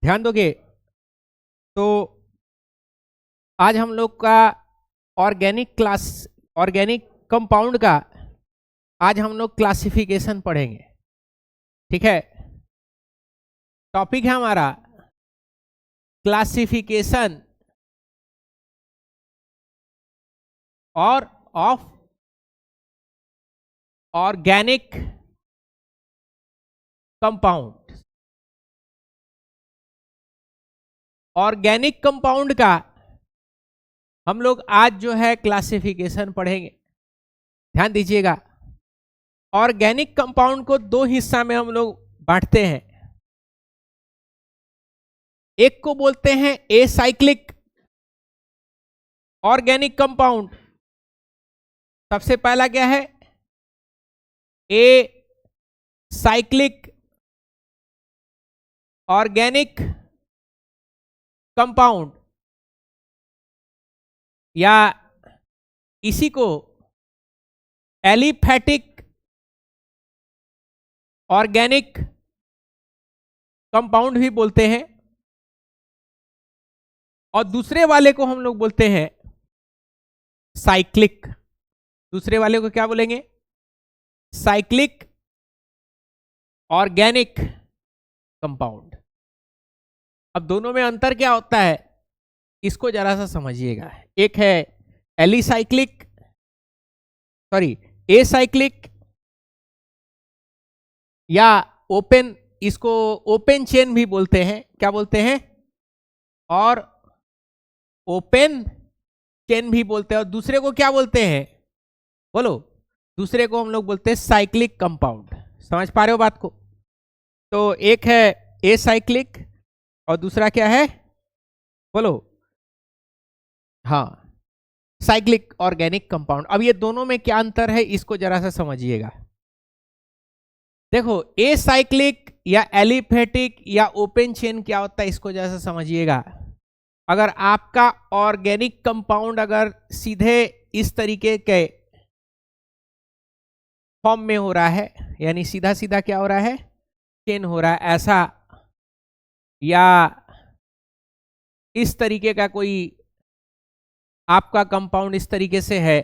ध्यान दोगे तो आज हम लोग का ऑर्गेनिक कंपाउंड का आज हम लोग क्लासिफिकेशन पढ़ेंगे। ठीक है, टॉपिक है हमारा क्लासिफिकेशन और of organic compound. Organic compound का हम लोग आज जो है क्लासिफिकेशन पढ़ेंगे। ध्यान दीजिएगा, ऑर्गेनिक कंपाउंड को दो हिस्सा में हम लोग बांटते हैं। एक को बोलते हैं एसाइक्लिक ऑर्गेनिक कंपाउंड। सबसे पहला क्या है? ए साइक्लिक ऑर्गेनिक कंपाउंड, या इसी को एलिफैटिक ऑर्गेनिक कंपाउंड भी बोलते हैं। और दूसरे वाले को हम लोग बोलते हैं साइक्लिक। दूसरे वाले को क्या बोलेंगे? Cyclic organic compound. अब दोनों में अंतर क्या होता है इसको जरा सा समझिएगा। एक है एसाइक्लिक या ओपन, इसको ओपन चेन भी बोलते हैं। क्या बोलते हैं? और ओपन चेन भी बोलते हैं। और दूसरे को क्या बोलते हैं? बोलो। दूसरे को हम लोग बोलते हैं साइक्लिक कंपाउंड। समझ पा रहे हो बात को? तो एक है एसाइक्लिक और दूसरा क्या है? बोलो। हाँ, साइक्लिक ऑर्गेनिक कंपाउंड। अब ये दोनों में क्या अंतर है इसको जरा सा समझिएगा। देखो, एसाइक्लिक या एलिफैटिक या ओपन चेन क्या होता है इसको जरा सा समझिएगा। अगर आपका ऑर्गेनिक कंपाउंड अगर सीधे इस तरीके के फॉर्म में हो रहा है, यानी सीधा सीधा क्या हो रहा है? चेन हो रहा है ऐसा, या इस तरीके का कोई आपका कंपाउंड इस तरीके से है,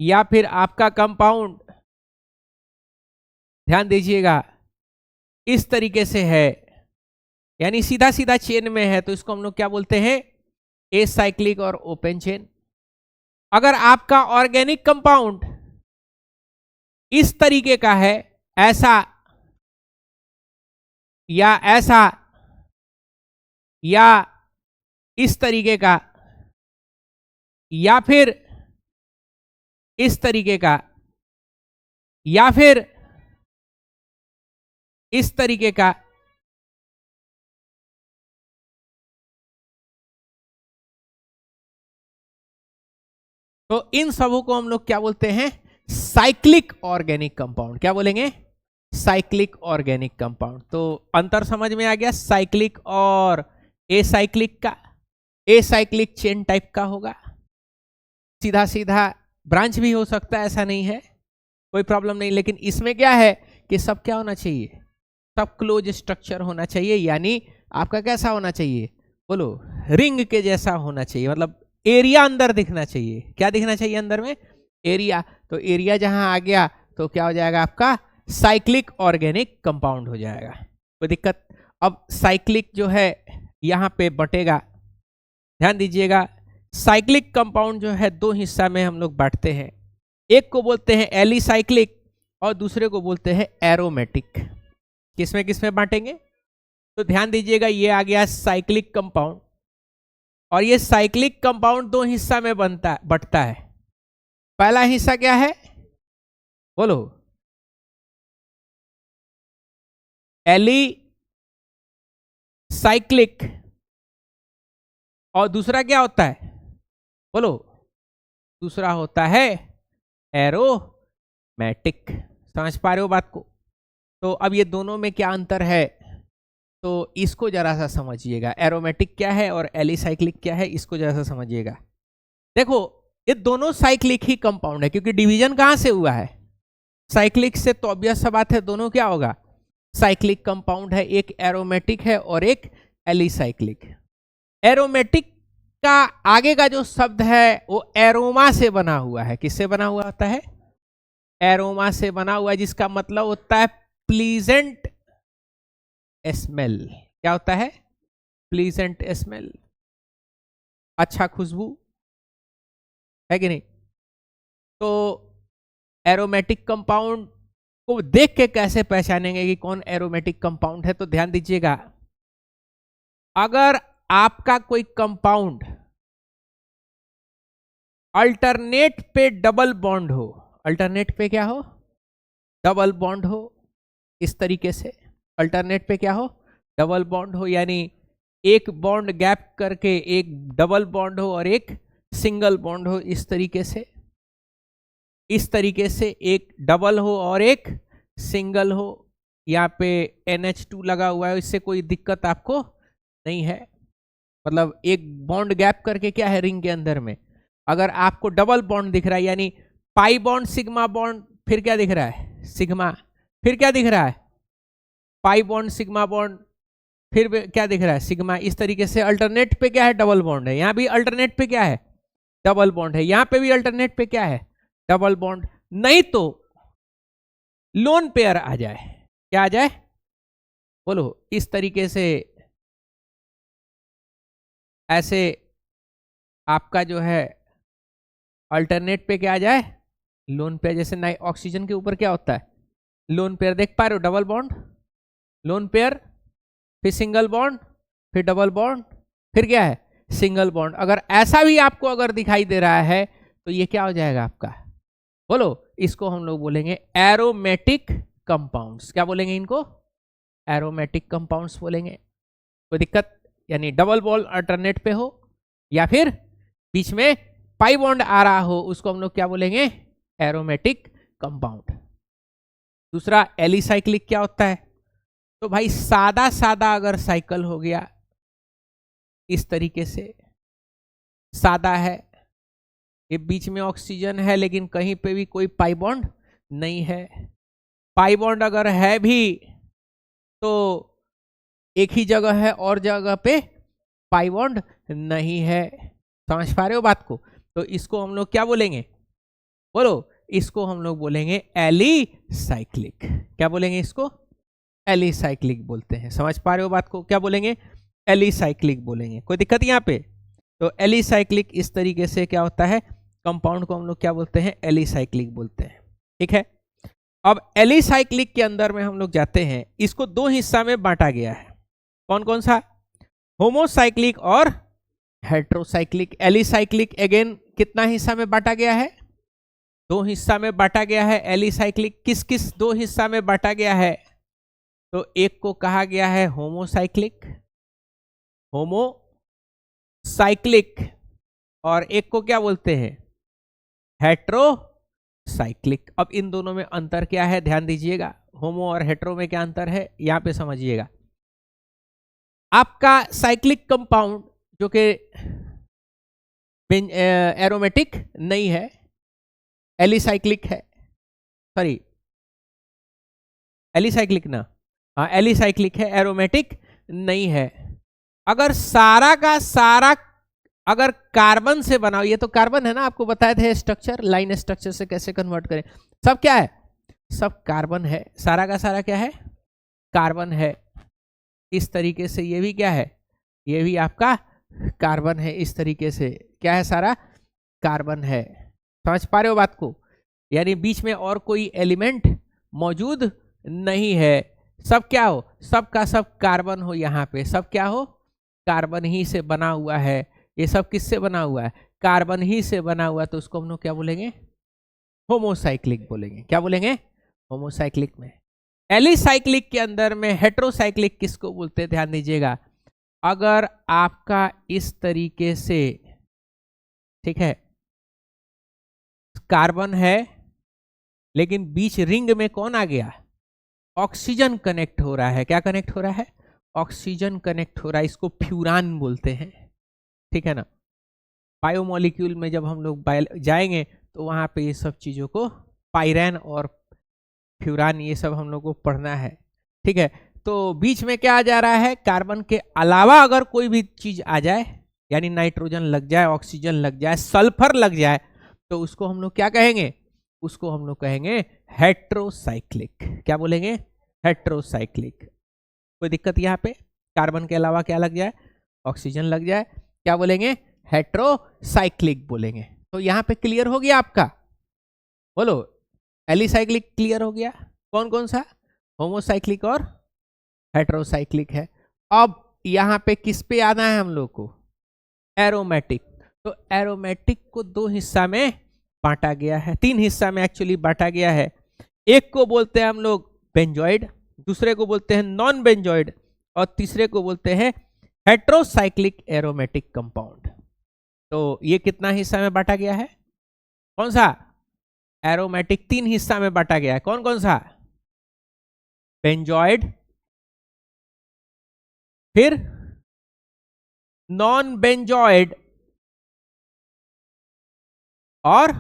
या फिर आपका कंपाउंड, ध्यान दीजिएगा, इस तरीके से है, यानी सीधा सीधा चेन में है, तो इसको हम लोग क्या बोलते हैं? एसाइक्लिक और ओपन चेन। अगर आपका ऑर्गेनिक कंपाउंड इस तरीके का है, ऐसा या ऐसा, या इस तरीके का, या फिर इस तरीके का, या फिर इस तरीके का, तो इन सबों को हम लोग क्या बोलते हैं? Cyclic organic compound. क्या बोलेंगे? Cyclic organic compound. तो अंतर समझ में आ गया साइक्लिक और एसाइक्लिक का। एसाइक्लिक चेन टाइप का होगा, सीधा सीधा ब्रांच भी हो सकता है, ऐसा नहीं है, कोई प्रॉब्लम नहीं। लेकिन इसमें क्या है कि सब क्या होना चाहिए? सब क्लोज स्ट्रक्चर होना चाहिए। यानी आपका कैसा होना चाहिए? बोलो, रिंग के जैसा होना चाहिए। मतलब एरिया अंदर दिखना चाहिए। क्या दिखना चाहिए अंदर में? एरिया। तो एरिया जहां आ गया तो क्या हो जाएगा? आपका साइक्लिक ऑर्गेनिक कंपाउंड हो जाएगा। कोई दिक्कत? अब साइक्लिक जो है यहां पे बटेगा। ध्यान दीजिएगा, साइक्लिक कंपाउंड जो है दो हिस्सा में हम लोग बांटते हैं। एक को बोलते हैं एलिसाइक्लिक और दूसरे को बोलते हैं एरोमेटिक। किसमें किसमें बांटेंगे? तो ध्यान दीजिएगा, ये आ गया साइक्लिक कंपाउंड, और ये साइक्लिक कंपाउंड दो हिस्सा में बंटता है। पहला हिस्सा क्या है? बोलो, एलिसाइक्लिक। और दूसरा क्या होता है? बोलो, दूसरा होता है एरोमेटिक। समझ पा रहे हो बात को? तो अब ये दोनों में क्या अंतर है तो इसको जरा सा समझिएगा। एरोमेटिक क्या है और एलिसाइक्लिक क्या है इसको जरा सा समझिएगा। देखो, ये दोनों साइक्लिक ही कंपाउंड है, क्योंकि डिवीजन कहां से हुआ है? साइक्लिक से। तो ऑब्वियस सा बात है दोनों क्या होगा? साइक्लिक कंपाउंड है, एक एरोमेटिक है और एक एलिसाइक्लिक। एरोमेटिक का आगे का जो शब्द है वो एरोमा से बना हुआ है। किससे बना हुआ होता है? एरोमा से बना हुआ है, जिसका मतलब होता है प्लीजेंट स्मेल। क्या होता है? प्लीजेंट स्मेल, अच्छा खुशबू, है कि नहीं? तो एरोमेटिक कंपाउंड को देख के कैसे पहचानेंगे कि कौन एरोमेटिक कंपाउंड है? तो ध्यान दीजिएगा, अगर आपका कोई कंपाउंड अल्टरनेट पे डबल बॉन्ड हो, अल्टरनेट पे क्या हो? डबल बॉन्ड हो, इस तरीके से अल्टरनेट पे क्या हो? डबल बॉन्ड हो, यानी एक बॉन्ड गैप करके एक डबल बॉन्ड हो और एक सिंगल बॉन्ड हो, इस तरीके से, इस तरीके से एक डबल हो और एक सिंगल हो। यहाँ पे NH2 लगा हुआ है, इससे कोई दिक्कत आपको नहीं है। मतलब एक बॉन्ड गैप करके क्या है रिंग के अंदर में, अगर आपको डबल बॉन्ड दिख रहा है, यानी पाई बॉन्ड सिग्मा बॉन्ड, फिर क्या दिख रहा है? सिग्मा, फिर क्या दिख रहा है? पाई बॉन्ड सिग्मा बॉन्ड, फिर क्या दिख रहा है? सिग्मा। इस तरीके से अल्टरनेट पे क्या है? डबल बॉन्ड है। यहाँ भी अल्टरनेट पे क्या है? डबल बॉन्ड है। यहाँ पे भी अल्टरनेट पे क्या है? Double bond. नहीं तो लोन पेयर आ जाए, क्या आ जाए? बोलो। इस तरीके से ऐसे आपका जो है अल्टरनेट पे क्या आ जाए? Lone pair. जैसे ना ऑक्सीजन के ऊपर क्या होता है? लोन पेयर, देख पा रहे हो? डबल बॉन्ड, लोन पेयर, फिर सिंगल बॉन्ड, फिर डबल बॉन्ड, फिर क्या है? Single bond. अगर ऐसा भी आपको अगर दिखाई दे रहा है तो ये क्या हो जाएगा आपका? बोलो। इसको हम लोग बोलेंगे एरोमेटिक कंपाउंड्स। क्या बोलेंगे इनको? एरोमेटिक कंपाउंड्स बोलेंगे। कोई दिक्कत? यानी डबल बॉन्ड अल्टरनेट पे हो या फिर बीच में पाई बॉन्ड आ रहा हो, उसको हम लोग क्या बोलेंगे? Aromatic compound. दूसरा एलिसाइक्लिक क्या होता है? तो भाई सादा सादा अगर साइकिल हो गया, इस तरीके से सादा है, ये बीच में ऑक्सीजन है लेकिन कहीं पे भी कोई पाई बॉन्ड नहीं है। पाई बॉन्ड अगर है भी तो एक ही जगह है और जगह पे पाई बॉन्ड नहीं है। समझ पा रहे हो बात को? तो इसको हम लोग क्या बोलेंगे? बोलो। इसको हम लोग बोलेंगे एलिसाइक्लिक। क्या बोलेंगे इसको? एलिसाइक्लिक बोलते हैं। समझ पा रहे हो बात को? क्या बोलेंगे? एलिसाइक्लिक बोलेंगे। कोई दिक्कत यहाँ पे? तो एलिसाइक्लिक इस तरीके से क्या होता है, कंपाउंड को हम लोग क्या बोलते हैं? एलिसाइक्लिक बोलते हैं। ठीक है। अब एलिसाइक्लिक के अंदर में हम लोग जाते हैं, इसको दो हिस्सा में बांटा गया है। कौन कौन सा? होमोसाइक्लिक और हेट्रोसाइक्लिक। एलिसाइक्लिक अगेन कितना हिस्सा में बांटा गया है? दो हिस्सा में बांटा गया है। एलिसाइक्लिक किस किस दो हिस्सा में बांटा गया है? तो एक को कहा गया है होमोसाइक्लिक, होमोसाइक्लिक, और एक को क्या बोलते हैं? हेट्रोसाइक्लिक। अब इन दोनों में अंतर क्या है? ध्यान दीजिएगा, होमो और हेट्रो में क्या अंतर है यहां पे समझिएगा। आपका साइक्लिक कंपाउंड जो कि एरोमेटिक नहीं है, एलिसाइक्लिक है, सॉरी एलिसाइक्लिक ना, हाँ एलिसाइक्लिक है, एरोमेटिक नहीं है। अगर सारा का सारा अगर कार्बन से बनाओ, ये तो कार्बन है ना, आपको बताए थे स्ट्रक्चर, लाइन स्ट्रक्चर से कैसे कन्वर्ट करें। सब क्या है? सब कार्बन है। सारा का सारा क्या है? कार्बन है। इस तरीके से ये भी क्या है? ये भी आपका कार्बन है। इस तरीके से क्या है? सारा कार्बन है। समझ पा रहे हो बात को? यानी बीच में और कोई एलिमेंट मौजूद नहीं है। सब क्या हो? सब का सब कार्बन हो। यहाँ पे सब क्या हो? कार्बन ही से बना हुआ है। ये सब किससे बना हुआ है? कार्बन ही से बना हुआ है। तो उसको हम लोग क्या बोलेंगे? होमोसाइक्लिक बोलेंगे। क्या बोलेंगे? होमोसाइक्लिक में। एलिसाइक्लिक के अंदर में हेट्रोसाइक्लिक किसको बोलते हैं? ध्यान दीजिएगा, अगर आपका इस तरीके से, ठीक है, कार्बन है लेकिन बीच रिंग में कौन आ गया? ऑक्सीजन कनेक्ट हो रहा है। क्या कनेक्ट हो रहा है? ऑक्सीजन कनेक्ट हो रहा है। इसको फ्यूरान बोलते हैं। ठीक है ना? बायोमोलिक्यूल में जब हम लोग जाएंगे तो वहां पे ये सब चीजों को, पाइरैन और फ्यूरान, ये सब हम लोग को पढ़ना है। ठीक है, तो बीच में क्या आ जा रहा है, कार्बन के अलावा अगर कोई भी चीज आ जाए, यानी नाइट्रोजन लग जाए, ऑक्सीजन लग जाए, सल्फर लग जाए, तो उसको हम लोग क्या कहेंगे, उसको हम लोग कहेंगे हेट्रोसाइक्लिक। क्या बोलेंगे, हेट्रोसाइक्लिक। कोई दिक्कत यहाँ पे, कार्बन के अलावा क्या लग जाए, ऑक्सीजन लग जाए, क्या बोलेंगे, हेट्रोसाइक्लिक बोलेंगे। तो यहाँ पे क्लियर हो गया आपका, बोलो, एलिसाइक्लिक क्लियर हो गया, कौन कौन सा, होमोसाइक्लिक और हेट्रोसाइक्लिक है। अब यहाँ पे किस पे आना है हम लोग को, एरोमेटिक। तो एरोमेटिक को दो हिस्सा में बांटा गया है, तीन हिस्सा में एक्चुअली बांटा गया है। एक को बोलते हैं हम लोग बेंजॉइड, दूसरे को बोलते हैं नॉन बेंजॉइड, और तीसरे को बोलते हैं हेट्रोसाइक्लिक एरोमेटिक कंपाउंड। तो ये कितना हिस्सा में बांटा गया है, कौन सा, एरोमेटिक तीन हिस्सा में बांटा गया है, कौन कौन सा, बेंजॉइड, फिर नॉन बेंजॉइड, और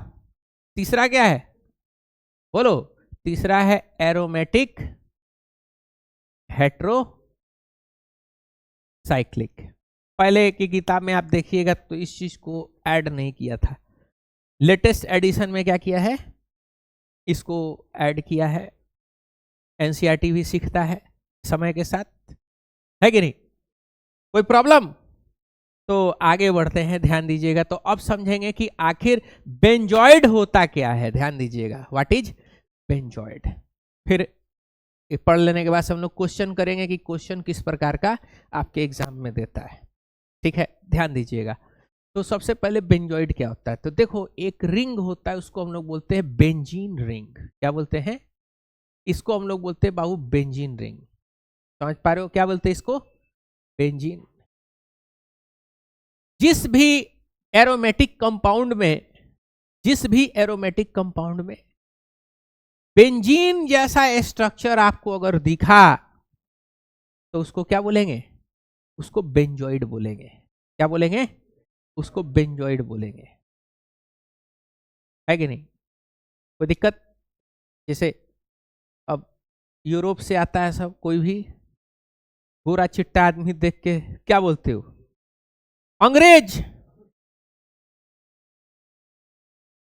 तीसरा क्या है, बोलो, तीसरा है एरोमेटिक हेट्रोसाइक्लिक। पहले की किताब में आप देखिएगा तो इस चीज को ऐड नहीं किया था, लेटेस्ट एडिशन में क्या किया है, इसको ऐड किया है। एनसीईआरटी भी सीखता है समय के साथ, है कि नहीं, कोई प्रॉब्लम। तो आगे बढ़ते हैं, ध्यान दीजिएगा। तो अब समझेंगे कि आखिर बेंजॉइड होता क्या है, ध्यान दीजिएगा, व्हाट इज बेंजॉइड। फिर पढ़ लेने के बाद हम लोग क्वेश्चन करेंगे कि क्वेश्चन किस प्रकार का आपके एग्जाम में देता है, ठीक है, ध्यान दीजिएगा। तो सबसे पहले बेंजॉइड क्या होता है, तो देखो एक रिंग होता है, उसको हम लोग बोलते हैं बेंजीन रिंग। क्या बोलते हैं, इसको हम लोग बोलते हैं बाबू बेंजीन रिंग। समझ पा रहे हो, क्या बोलते हैं इसको, बेंजीन। जिस भी एरोमेटिक कंपाउंड में, जिस भी एरोमेटिक कंपाउंड में बेंजीन जैसा स्ट्रक्चर आपको अगर दिखा तो उसको क्या बोलेंगे, उसको बेंजॉइड बोलेंगे। क्या बोलेंगे, उसको बेंजॉइड बोलेंगे, है कि नहीं, कोई दिक्कत। जैसे अब यूरोप से आता है सब, कोई भी गोरा चिट्टा आदमी देख के क्या बोलते हो, अंग्रेज।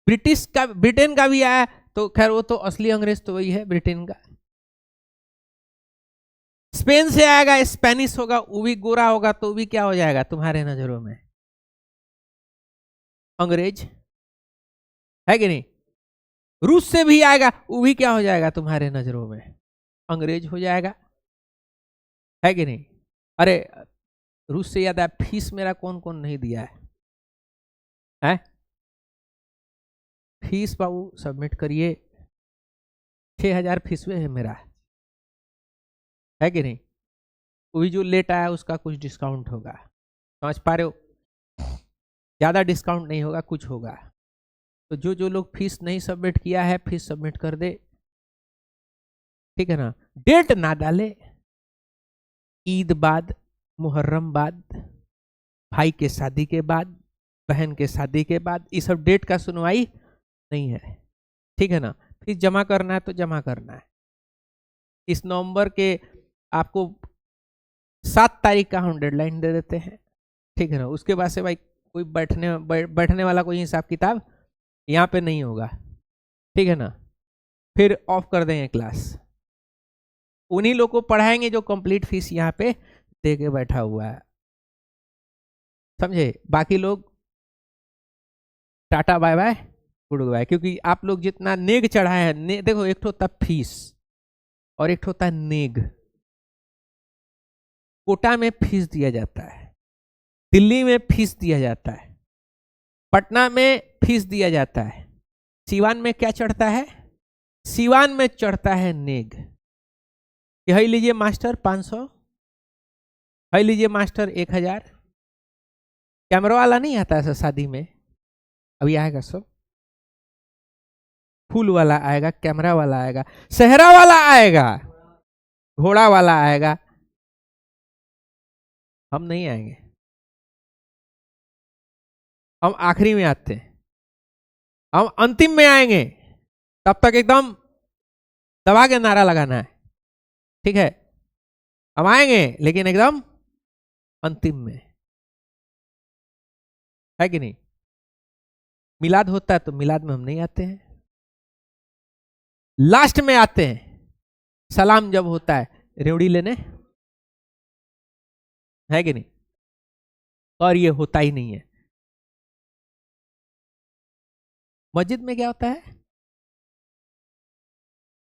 ब्रिटिश का, ब्रिटेन का भी आया तो खैर वो तो असली अंग्रेज तो वही है ब्रिटेन का। स्पेन से आएगा, स्पेनिश होगा, वो भी गोरा होगा तो वो भी क्या हो जाएगा तुम्हारे नजरों में, अंग्रेज, है कि नहीं। रूस से भी आएगा, वो भी क्या हो जाएगा तुम्हारे नजरों में, अंग्रेज हो जाएगा, है कि नहीं। अरे रूस से याद है, फीस मेरा कौन कौन नहीं दिया है? फीस बाबू सबमिट करिए, 6,000 फीस है मेरा, है कि नहीं। वही जो लेट आया उसका कुछ डिस्काउंट होगा, समझ पा रहे हो, ज़्यादा डिस्काउंट नहीं होगा, कुछ होगा। तो जो जो लोग फीस नहीं सबमिट किया है, फीस सबमिट कर दे, ठीक है ना। डेट ना डाले, ईद बाद, मुहर्रम बाद, भाई के शादी के बाद, बहन के शादी के बाद, ये सब डेट का सुनवाई नहीं है, ठीक है ना। फीस जमा करना है तो जमा करना है। इस नवंबर के आपको 7 तारीख का हम डेडलाइन दे देते हैं, ठीक है ना। उसके बाद से भाई कोई बैठने वाला कोई हिसाब किताब यहाँ पे नहीं होगा, ठीक है ना। फिर ऑफ कर देंगे क्लास, उन्हीं लोग को पढ़ाएंगे जो कंप्लीट फीस यहाँ पे दे के बैठा हुआ है, समझे। बाकी लोग tata bye bye goodbye, क्योंकि आप लोग जितना नेग चढ़ाए हैं, देखो एक तो होता फीस और एक होता नेग। कोटा में फीस दिया जाता है, दिल्ली में फीस दिया जाता है, पटना में फीस दिया जाता है, सीवान में क्या चढ़ता है, सीवान में चढ़ता है नेग। यह लीजिए मास्टर 500, है लीजिए मास्टर 1000। कैमरा वाला नहीं आता ऐसा शादी में, अभी आएगा सब, फूल वाला आएगा, कैमरा वाला आएगा, सेहरा वाला आएगा, घोड़ा वाला आएगा, हम नहीं आएंगे, हम आखिरी में आते हैं, हम अंतिम में आएंगे, तब तक एकदम दबा के नारा लगाना है, ठीक है। हम आएंगे लेकिन एकदम अंतिम में, है कि नहीं? मिलाद होता है तो मिलाद में हम नहीं आते हैं, लास्ट में आते हैं। सलाम जब होता है रेवड़ी लेने, है कि नहीं? और ये होता ही नहीं है। मस्जिद में क्या होता है?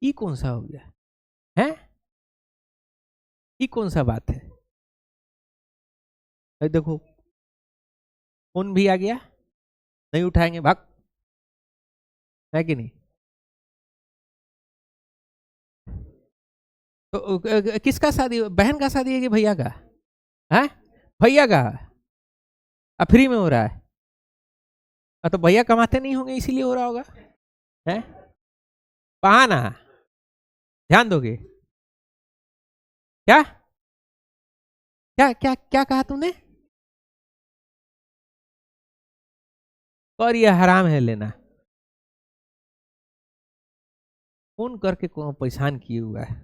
ये कौन सा हो गया है? ये कौन सा बात है? देखो फोन भी आ गया, नहीं उठाएंगे भाग, है कि नहीं? तो किसका शादी, बहन का शादी है कि भैया का है? भैया का। अब फ्री में हो रहा है? तो भैया कमाते नहीं होंगे इसीलिए हो रहा होगा, है? बहाना, ध्यान दोगे? क्या क्या क्या क्या कहा तूने? और ये हराम है लेना, फोन करके को परेशान किए हुआ है।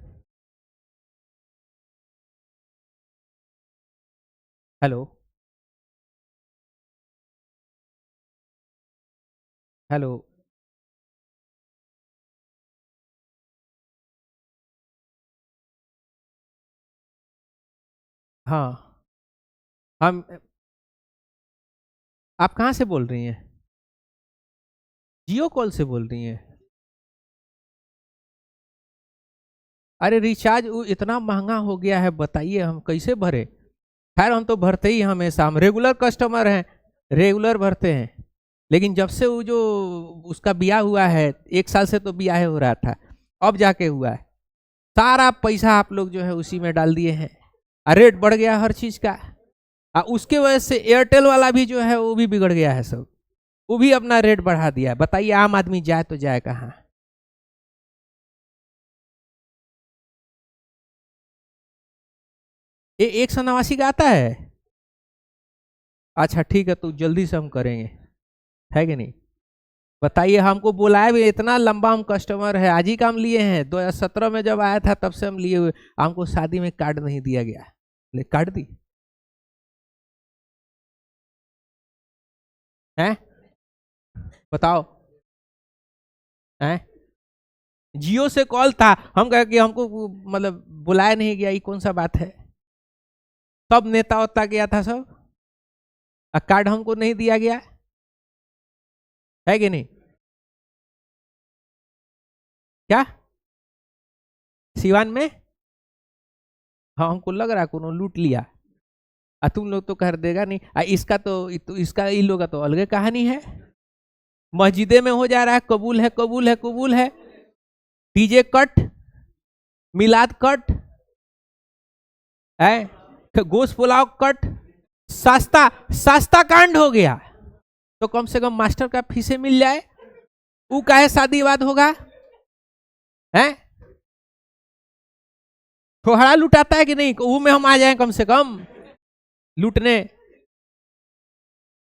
Hello hello. हाँ, हम, आप कहाँ से बोल रही हैं? जियो कॉल से बोल रही हैं? अरे रिचार्ज इतना महंगा हो गया है, बताइए हम कैसे भरे? खैर हम तो भरते ही हमेशा, हम रेगुलर कस्टमर हैं, रेगुलर भरते हैं। लेकिन जब से वो जो उसका ब्याह हुआ है, 1 साल से तो ब्याह हो रहा था, अब जाके हुआ है, सारा पैसा आप लोग जो है उसी में डाल दिए हैं, रेट बढ़ गया हर चीज का। उसके वजह से एयरटेल वाला भी जो है वो भी बिगड़ गया है सब, वो भी अपना रेट बढ़ा दिया है। बताइए आम आदमी जाए तो जाए कहाँ? ये 189 का आता है? अच्छा ठीक है, तो जल्दी से हम करेंगे, है कि नहीं? बताइए, हमको बुलाए भी, इतना लंबा हम कस्टमर है, आज ही काम लिए हैं, 2017 में जब आया था तब से हम लिए हुए। हमको शादी में कार्ड नहीं दिया गया, ले कार्ड दी है? बताओ है? जियो से कॉल था, हम कहे कि हमको मतलब बुलाया नहीं गया, ये कौन सा बात है? तब नेता होता गया था सब, कार्ड हमको नहीं दिया गया, है कि नहीं? क्या सिवान में? हाँ हमको लग रहा है कोनो लूट लिया। तुम लोग तो कर देगा नहीं, इसका तो इसका इन लोग का तो अलग कहानी है। मस्जिदे में हो जा रहा है, कबूल है कबूल है कबूल है, डीजे कट, मिलाद कट है, गोश्त पुलाव कट, सस्ता सस्ता कांड हो गया। तो कम से कम मास्टर का फीसे मिल जाए, वो काहे शादी वाद होगा है? छोहरा लुटाता है कि नहीं, वो में हम आ जाए कम से कम लूटने,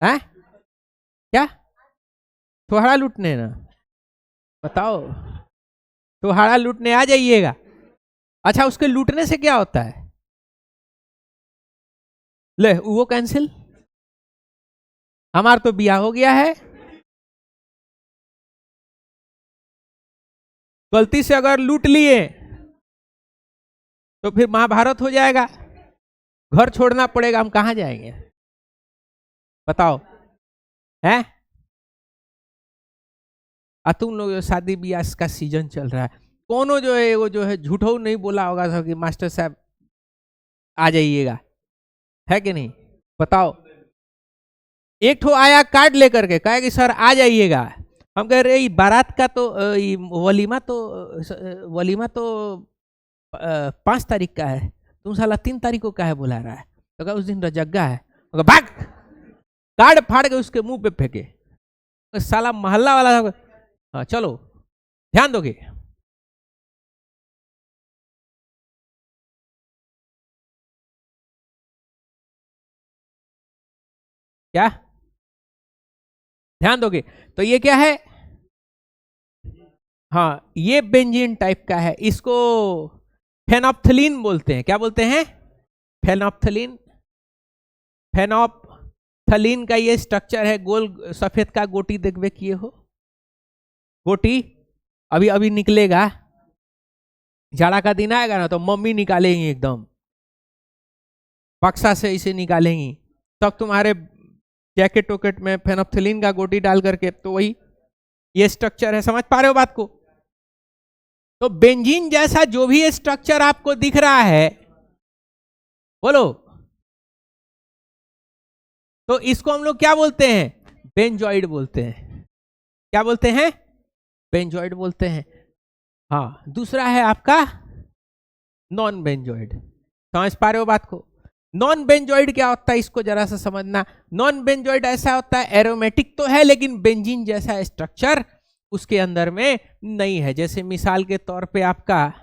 है क्या? छोहरा लूटने ना, बताओ, छोहरा लूटने आ जाइएगा। अच्छा उसके लूटने से क्या होता है? ले वो कैंसिल, हमारा तो बिया हो गया है। गलती से अगर लूट लिए तो फिर महाभारत हो जाएगा, घर छोड़ना पड़ेगा, हम कहाँ जाएंगे बताओ, है? तुम लोग शादी ब्याह का सीजन चल रहा है, कोनो जो है वो जो है झूठो नहीं बोला होगा सब कि मास्टर साहब आ जाइएगा, है कि नहीं? बताओ, एक ठो आया कार्ड लेकर के कहा कि सर आ जाइएगा। हम कह रहे बारात का तो वलीमा तो 5 तारीख का है, तुम साला 3 तारीख को काहे बुला रहा है? तो कहा उस दिन रजग्गा है। भाग, कार्ड फाड़ के उसके मुंह पे फेंके, साला मोहल्ला वाला। हाँ चलो, ध्यान दोगे? क्या ध्यान दोगे? तो ये क्या है? हाँ ये बेंजीन टाइप का है, इसको फेनोप्थलीन बोलते हैं। क्या बोलते हैं? फेनोप्थलीन। फेनोप्थलीन का ये स्ट्रक्चर है, गोल सफेद का गोटी देखबे किए हो, गोटी अभी अभी निकलेगा, जाड़ा का दिन आएगा ना तो मम्मी निकालेंगी एकदम बक्सा से, इसे निकालेंगी, तब तुम्हारे जैकेट वोकेट में फेनोप्थलीन का गोटी डाल करके, तो वही ये स्ट्रक्चर है। समझ पा रहे हो बात को? तो बेंजीन जैसा जो भी स्ट्रक्चर आपको दिख रहा है, बोलो, तो इसको हम लोग क्या बोलते हैं? बेंजॉइड बोलते हैं। क्या बोलते हैं? बेंजॉइड बोलते हैं। हाँ, दूसरा है आपका नॉन बेंजॉइड। समझ पा रहे हो बात को? नॉन बेंजॉइड क्या होता है, इसको जरा सा समझना। नॉन बेंजॉइड ऐसा होता है, एरोमेटिक तो है लेकिन बेंजीन जैसा स्ट्रक्चर उसके अंदर में नहीं है। जैसे मिसाल के तौर पे आपका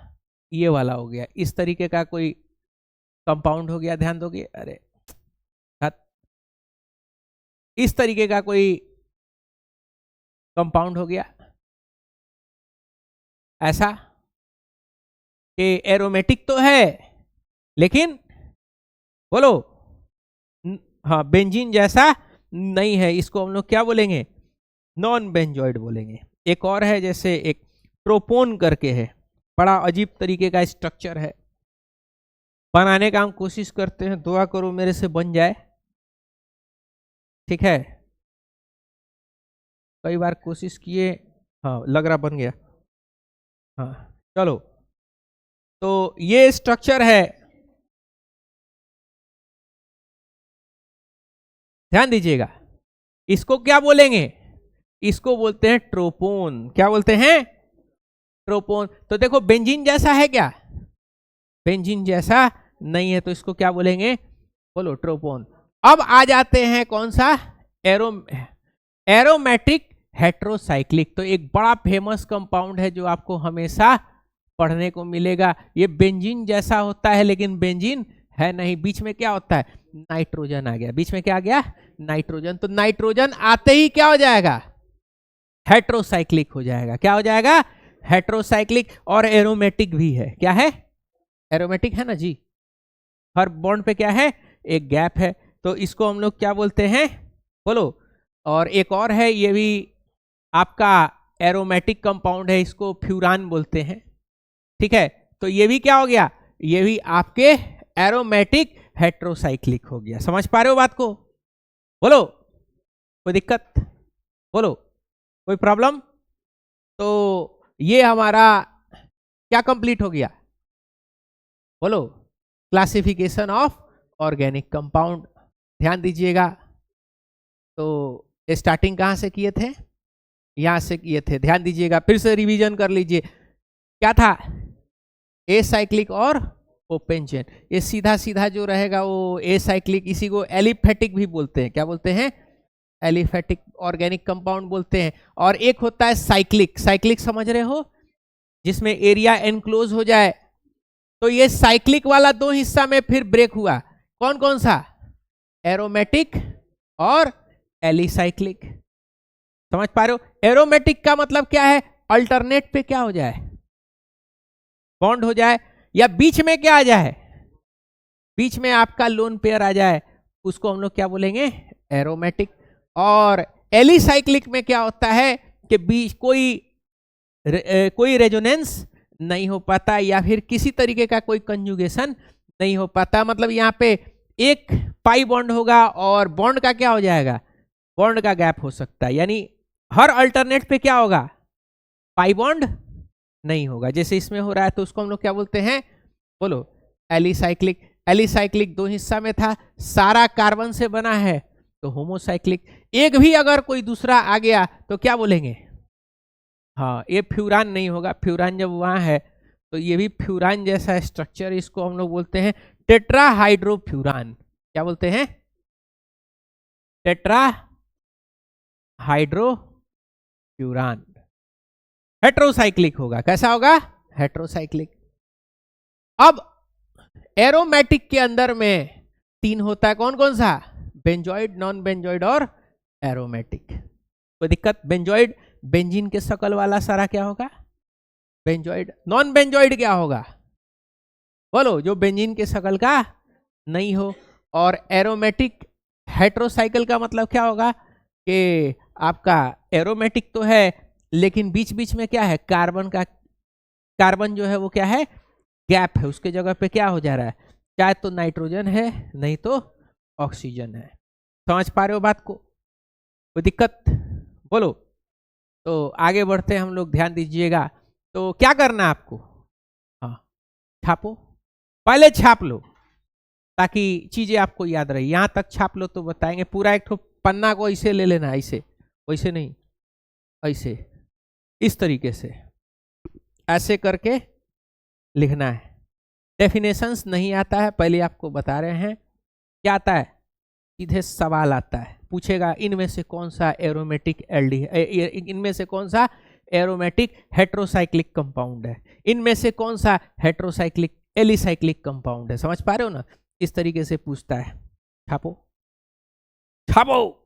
ये वाला हो गया, इस तरीके का कोई कंपाउंड हो गया, ध्यान दोगे? अरे इस तरीके का कोई कंपाउंड हो गया ऐसा कि एरोमेटिक तो है लेकिन बोलो, हाँ, बेंजीन जैसा नहीं है, इसको हम लोग क्या बोलेंगे? नॉन बेंजॉइड बोलेंगे। एक और है, जैसे एक ट्रोपोन करके है, बड़ा अजीब तरीके का स्ट्रक्चर है, बनाने का हम कोशिश करते हैं, दुआ करो मेरे से बन जाए, ठीक है? कई बार कोशिश किए, हाँ लग रहा बन गया। हाँ चलो, तो ये स्ट्रक्चर है, ध्यान दीजिएगा, इसको क्या बोलेंगे? इसको बोलते हैं ट्रोपोन। क्या बोलते हैं? ट्रोपोन। तो देखो बेंजीन जैसा है क्या? बेंजीन जैसा नहीं है, तो इसको क्या बोलेंगे? बोलो, ट्रोपोन। अब आ जाते हैं कौन सा? Aromatic heterocyclic. तो एक बड़ा फेमस कंपाउंड है जो आपको हमेशा पढ़ने को मिलेगा। ये बेंजीन जैसा होता है लेकिन बेंजीन है नहीं। बीच में क्या होता है? नाइट्रोजन आ गया। बीच में क्या आ गया? नाइट्रोजन। तो नाइट्रोजन आते ही क्या हो जाएगा? हेट्रोसाइक्लिक हो जाएगा। क्या हो जाएगा? हेट्रोसाइक्लिक। और एरोमेटिक भी है। क्या है? एरोमेटिक है ना जी। हर बॉन्ड पे क्या है? एक गैप है। तो इसको हम लोग क्या बोलते हैं? बोलो। और एक और है, ये भी आपका एरोमेटिक कंपाउंड है, इसको फ्यूरान बोलते हैं, ठीक है? तो ये भी क्या हो गया? ये भी आपके एरोमेटिक हेट्रोसाइक्लिक हो गया। समझ पा रहे हो बात को? बोलो, कोई दिक्कत? बोलो, कोई प्रॉब्लम? तो ये हमारा क्या कंप्लीट हो गया? बोलो, क्लासिफिकेशन ऑफ ऑर्गेनिक कंपाउंड। ध्यान दीजिएगा, तो स्टार्टिंग कहां से किए थे? यहां से किए थे। ध्यान दीजिएगा, फिर से रिवीजन कर लीजिए। क्या था? एसाइक्लिक और ओपन चेन। ये सीधा सीधा जो रहेगा वो एसाइक्लिक, इसी को एलिफेटिक भी बोलते हैं। क्या बोलते हैं? एलिफेटिक ऑर्गेनिक कंपाउंड बोलते हैं। और एक होता है साइक्लिक। साइक्लिक समझ रहे हो? जिसमें एरिया एनक्लोज हो जाए। तो ये साइक्लिक वाला दो हिस्सा में फिर ब्रेक हुआ। कौन कौन सा? एरोमेटिक और एलिसाइक्लिक। समझ पा रहे हो? एरोमेटिक का मतलब क्या है? अल्टरनेट पे क्या हो जाए? बॉन्ड हो जाए, या बीच में क्या आ जाए? बीच में आपका लोन पेयर आ जाए, उसको हम लोग क्या बोलेंगे? एरोमेटिक। और एलिसाइक्लिक में क्या होता है कि बीच कोई रेजोनेंस नहीं हो पाता, या फिर किसी तरीके का कोई कंजुगेशन नहीं हो पाता। मतलब यहाँ पे एक पाई बॉन्ड होगा और बॉन्ड का क्या हो जाएगा? बॉन्ड का गैप हो सकता है। यानी हर अल्टरनेट पे क्या होगा? पाई बॉन्ड नहीं होगा। जैसे इसमें हो रहा है, तो उसको हम लोग क्या बोलते हैं? बोलो, एलिसाइक्लिक। एलिसाइक्लिक दो हिस्सा में था, सारा कार्बन से बना है, तो होमोसाइक्लिक। एक भी अगर कोई दूसरा आ गया तो क्या बोलेंगे? हाँ, ये फ्यूरान नहीं होगा। फ्यूरान जब वहां है तो ये भी फ्यूरान जैसा स्ट्रक्चर, इसको हम लोग बोलते हैं टेट्राहाइड्रोफ्यूरान। क्या बोलते हैं? टेट्राहाइड्रोफ्यूरान। हेट्रोसाइक्लिक होगा। कैसा होगा? हेट्रोसाइक्लिक। अब एरोमेटिक के अंदर में तीन होता है। कौन कौन सा? बेंजॉइड, नॉन बेंजॉइड और एरोमेटिक। कोई दिक्कत? बेंजॉइड बेंजीन के शकल वाला सारा क्या होगा? बेंजॉइड। नॉन बेंजॉइड क्या होगा? बोलो, जो बेंजीन के शक्ल का नहीं हो। और एरोमेटिक हेट्रोसाइकिल का मतलब क्या होगा कि आपका एरोमेटिक तो है लेकिन बीच बीच में क्या है, कार्बन जो है वो क्या है, गैप है, उसके जगह पे क्या हो जा रहा है, चाहे तो नाइट्रोजन है नहीं तो ऑक्सीजन है। समझ पा रहे हो बात को, कोई दिक्कत? बोलो। तो आगे बढ़ते हम लोग, ध्यान दीजिएगा। तो क्या करना है आपको, हाँ, छापो, पहले छाप लो ताकि चीजें आपको याद रही। यहां तक छाप लो तो बताएंगे, पूरा एक ठो पन्ना को ऐसे ले लेना, ऐसे, वैसे नहीं, ऐसे, इस तरीके से ऐसे करके लिखना है। डेफिनेशंस नहीं आता है, पहले आपको बता रहे हैं। क्या आता है, सीधे सवाल आता है, पूछेगा इनमें से कौन सा एरोमेटिक एल्डी, इनमें से कौन सा एरोमेटिक हेट्रोसाइक्लिक कंपाउंड है, इनमें से कौन सा हेट्रोसाइक्लिक एलिसाइक्लिक कंपाउंड है। समझ पा रहे हो ना, इस तरीके से पूछता है। छापो, छापो।